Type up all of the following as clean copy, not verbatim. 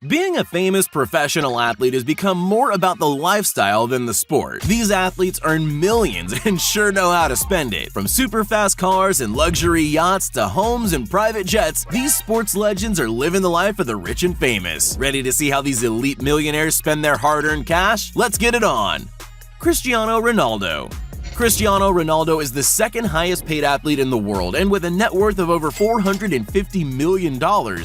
Being a famous professional athlete has become more about the lifestyle than the sport. These athletes earn millions and sure know how to spend it. From super fast cars and luxury yachts to homes and private jets, these sports legends are living the life of the rich and famous. Ready to see how these elite millionaires spend their hard-earned cash? Let's get it on! Cristiano Ronaldo. Cristiano Ronaldo is the second highest paid athlete in the world, and with a net worth of over $450 million,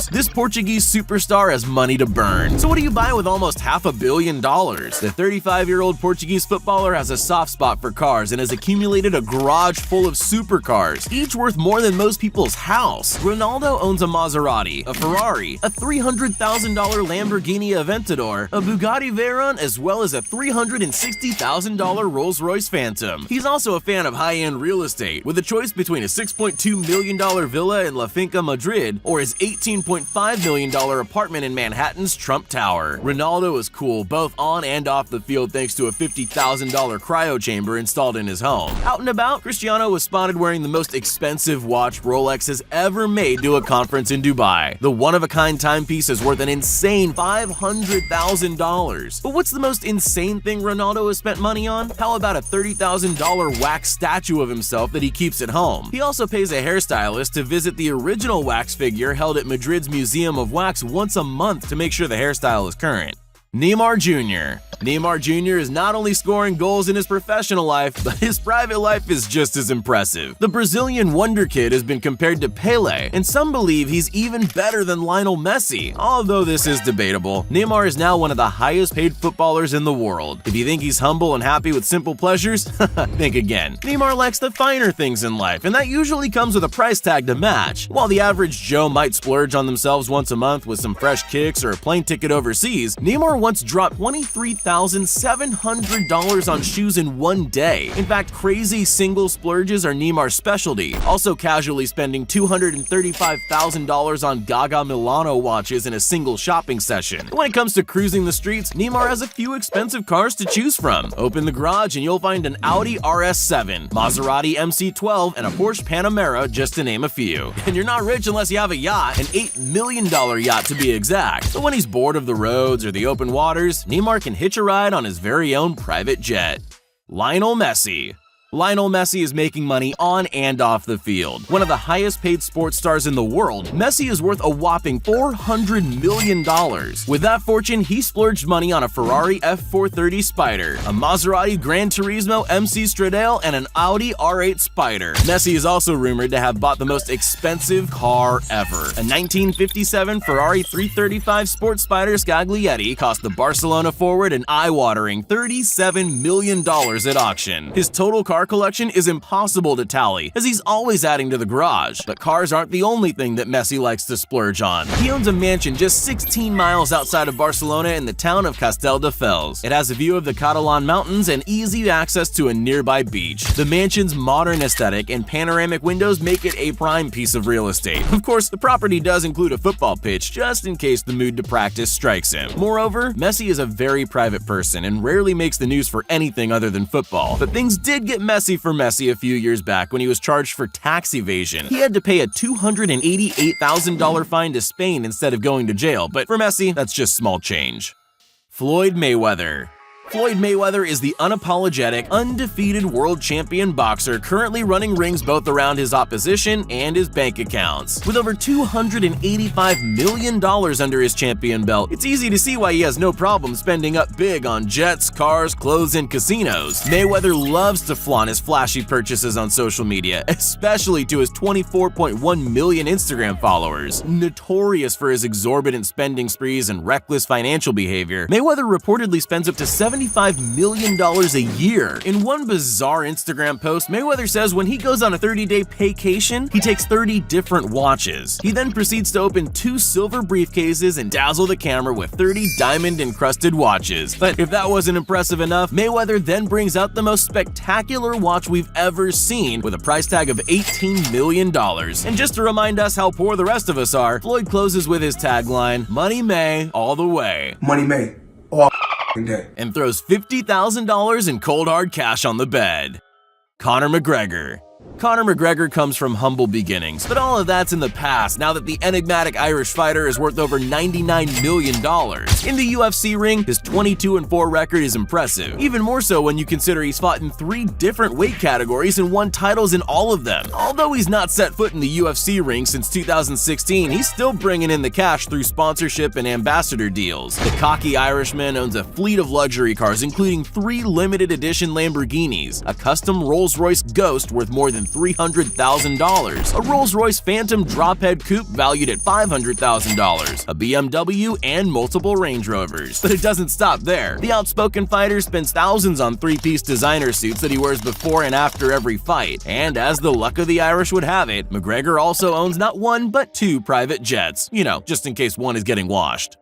this Portuguese superstar has money to burn. So what do you buy with almost $500 million? The 35-year-old Portuguese footballer has a soft spot for cars and has accumulated a garage full of supercars, each worth more than most people's house. Ronaldo owns a Maserati, a Ferrari, a $300,000 Lamborghini Aventador, a Bugatti Veyron, as well as a $360,000 Rolls-Royce Phantom. He's also a fan of high-end real estate, with a choice between a $6.2 million villa in La Finca, Madrid, or his $18.5 million apartment in Manhattan's Trump Tower. Ronaldo is cool both on and off the field thanks to a $50,000 cryo chamber installed in his home. Out and about, Cristiano was spotted wearing the most expensive watch Rolex has ever made to a conference in Dubai. The one-of-a-kind timepiece is worth an insane $500,000. But what's the most insane thing Ronaldo has spent money on? How about a $30,000 wax statue of himself that he keeps at home? He also pays a hairstylist to visit the original wax figure held at Madrid's Museum of Wax once a month to make sure the hairstyle is current. Neymar Jr. Neymar Jr. is not only scoring goals in his professional life, but his private life is just as impressive. The Brazilian wonder kid has been compared to Pele, and some believe he's even better than Lionel Messi. Although this is debatable, Neymar is now one of the highest paid footballers in the world. If you think he's humble and happy with simple pleasures, think again. Neymar likes the finer things in life, and that usually comes with a price tag to match. While the average Joe might splurge on themselves once a month with some fresh kicks or a plane ticket overseas, Neymar once dropped $23,700 on shoes in one day. In fact, crazy single splurges are Neymar's specialty, also casually spending $235,000 on Gaga Milano watches in a single shopping session. When it comes to cruising the streets, Neymar has a few expensive cars to choose from. Open the garage and you'll find an Audi RS7, Maserati MC12, and a Porsche Panamera, just to name a few. And you're not rich unless you have a yacht, an $8 million yacht to be exact. But when he's bored of the roads or the open waters, Neymar can hitch a ride on his very own private jet. Lionel Messi. Lionel Messi is making money on and off the field. One of the highest paid sports stars in the world, Messi is worth a whopping $400 million. With that fortune, he splurged money on a Ferrari F430 Spider, a Maserati Gran Turismo MC Stradale, and an Audi R8 Spider. Messi is also rumored to have bought the most expensive car ever. A 1957 Ferrari 335 Sports Spider Scaglietti cost the Barcelona forward an eye-watering $37 million at auction. His total car collection is impossible to tally, as he's always adding to the garage. But cars aren't the only thing that Messi likes to splurge on. He owns a mansion just 16 miles outside of Barcelona in the town of Castelldefels. It has a view of the Catalan mountains and easy access to a nearby beach. The mansion's modern aesthetic and panoramic windows make it a prime piece of real estate. Of course, the property does include a football pitch, just in case the mood to practice strikes him. Moreover, Messi is a very private person and rarely makes the news for anything other than football. But things did get messy for Messi a few years back when he was charged for tax evasion. He had to pay a $288,000 fine to Spain instead of going to jail, but for Messi, that's just small change. Floyd Mayweather. Floyd Mayweather is the unapologetic, undefeated world champion boxer currently running rings both around his opposition and his bank accounts. With over $285 million under his champion belt, it's easy to see why he has no problem spending up big on jets, cars, clothes, and casinos. Mayweather loves to flaunt his flashy purchases on social media, especially to his 24.1 million Instagram followers. Notorious for his exorbitant spending sprees and reckless financial behavior, Mayweather reportedly spends up to $75 million a year. In one bizarre Instagram post, Mayweather says when he goes on a 30-day paycation, he takes 30 different watches. He then proceeds to open 2 silver briefcases and dazzle the camera with 30 diamond-encrusted watches. But if that wasn't impressive enough, Mayweather then brings out the most spectacular watch we've ever seen, with a price tag of $18 million. And just to remind us how poor the rest of us are, Floyd closes with his tagline, "Money May all the way." Money May all day. And throws $50,000 in cold hard cash on the bed. Conor McGregor. Conor McGregor comes from humble beginnings, but all of that's in the past now that the enigmatic Irish fighter is worth over $99 million. In the UFC ring, his 22-4 record is impressive, even more so when you consider he's fought in 3 different weight categories and won titles in all of them. Although he's not set foot in the UFC ring since 2016, he's still bringing in the cash through sponsorship and ambassador deals. The cocky Irishman owns a fleet of luxury cars, including 3 limited edition Lamborghinis, a custom Rolls-Royce Ghost worth more than $300,000, a Rolls-Royce Phantom drophead coupe valued at $500,000, a BMW, and multiple Range Rovers. But it doesn't stop there. The outspoken fighter spends thousands on 3-piece designer suits that he wears before and after every fight. And as the luck of the Irish would have it, McGregor also owns not 1 but 2 private jets. You know, just in case one is getting washed.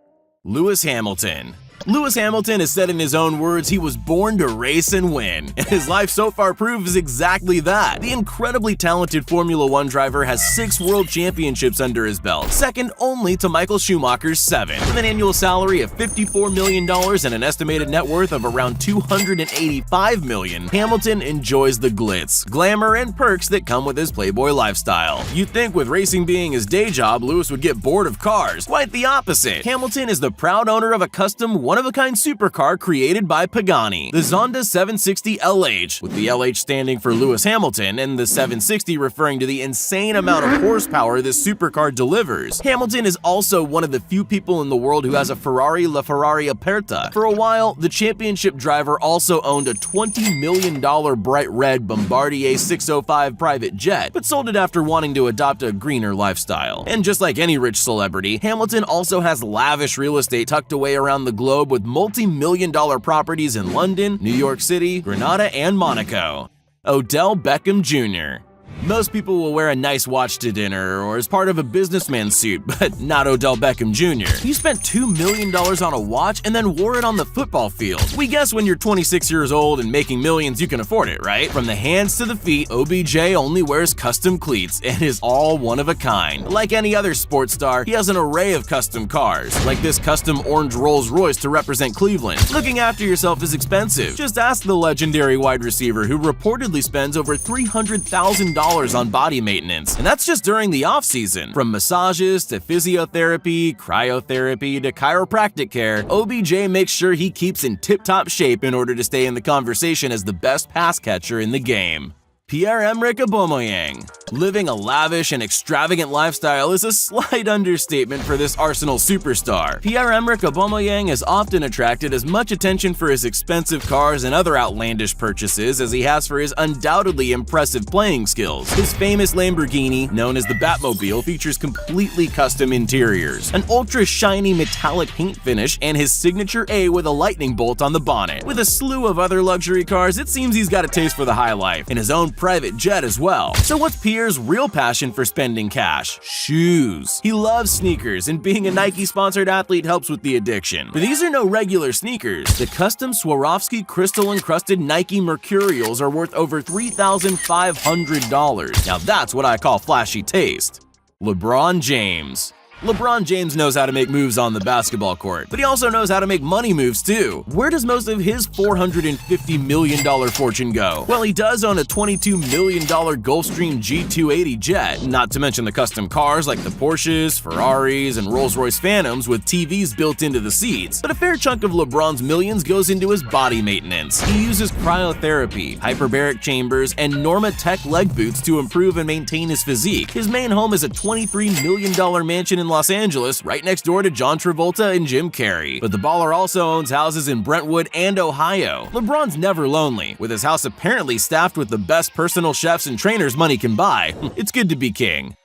Lewis Hamilton. Lewis Hamilton has said in his own words he was born to race and win, and his life so far proves exactly that. The incredibly talented Formula One driver has 6 world championships under his belt, second only to Michael Schumacher's 7. With an annual salary of $54 million and an estimated net worth of around $285 million, Hamilton enjoys the glitz, glamour, and perks that come with his playboy lifestyle. You'd think with racing being his day job, Lewis would get bored of cars. Quite the opposite. Hamilton is the proud owner of a custom one-of-a-kind supercar created by Pagani, the Zonda 760 LH, with the LH standing for Lewis Hamilton and the 760 referring to the insane amount of horsepower this supercar delivers. Hamilton is also one of the few people in the world who has a Ferrari LaFerrari Aperta. For a while, the championship driver also owned a $20 million bright red Bombardier 605 private jet, but sold it after wanting to adopt a greener lifestyle. And just like any rich celebrity, Hamilton also has lavish real estate tucked away around the globe with multi-million-dollar properties in London, New York City, Grenada, and Monaco. Odell Beckham Jr. Most people will wear a nice watch to dinner or as part of a businessman suit, but not Odell Beckham Jr. He spent $2 million on a watch and then wore it on the football field. We guess when you're 26 years old and making millions, you can afford it, right? From the hands to the feet, OBJ only wears custom cleats and is all one of a kind. Like any other sports star, he has an array of custom cars, like this custom orange Rolls-Royce to represent Cleveland. Looking after yourself is expensive. Just ask the legendary wide receiver who reportedly spends over $300,000 on body maintenance, and that's just during the off-season. From massages to physiotherapy, cryotherapy to chiropractic care, OBJ makes sure he keeps in tip-top shape in order to stay in the conversation as the best pass catcher in the game. Pierre-Emerick Aubameyang. Living a lavish and extravagant lifestyle is a slight understatement for this Arsenal superstar. Pierre-Emerick Aubameyang has often attracted as much attention for his expensive cars and other outlandish purchases as he has for his undoubtedly impressive playing skills. His famous Lamborghini, known as the Batmobile, features completely custom interiors, an ultra-shiny metallic paint finish, and his signature A with a lightning bolt on the bonnet. With a slew of other luxury cars, it seems he's got a taste for the high life, and his own private jet as well. So what's Pierre's real passion for spending cash? Shoes. He loves sneakers, and being a Nike-sponsored athlete helps with the addiction. But these are no regular sneakers. The custom Swarovski crystal-encrusted Nike Mercurials are worth over $3,500. Now that's what I call flashy taste. LeBron James. LeBron James knows how to make moves on the basketball court, but he also knows how to make money moves too. Where does most of his $450 million fortune go? Well, he does own a $22 million Gulfstream G280 jet, not to mention the custom cars like the Porsches, Ferraris, and Rolls-Royce Phantoms with TVs built into the seats. But a fair chunk of LeBron's millions goes into his body maintenance. He uses cryotherapy, hyperbaric chambers, and Norma Tech leg boots to improve and maintain his physique. His main home is a $23 million mansion in Los Angeles, right next door to John Travolta and Jim Carrey. But the baller also owns houses in Brentwood and Ohio. LeBron's never lonely, with his house apparently staffed with the best personal chefs and trainers money can buy. It's good to be king.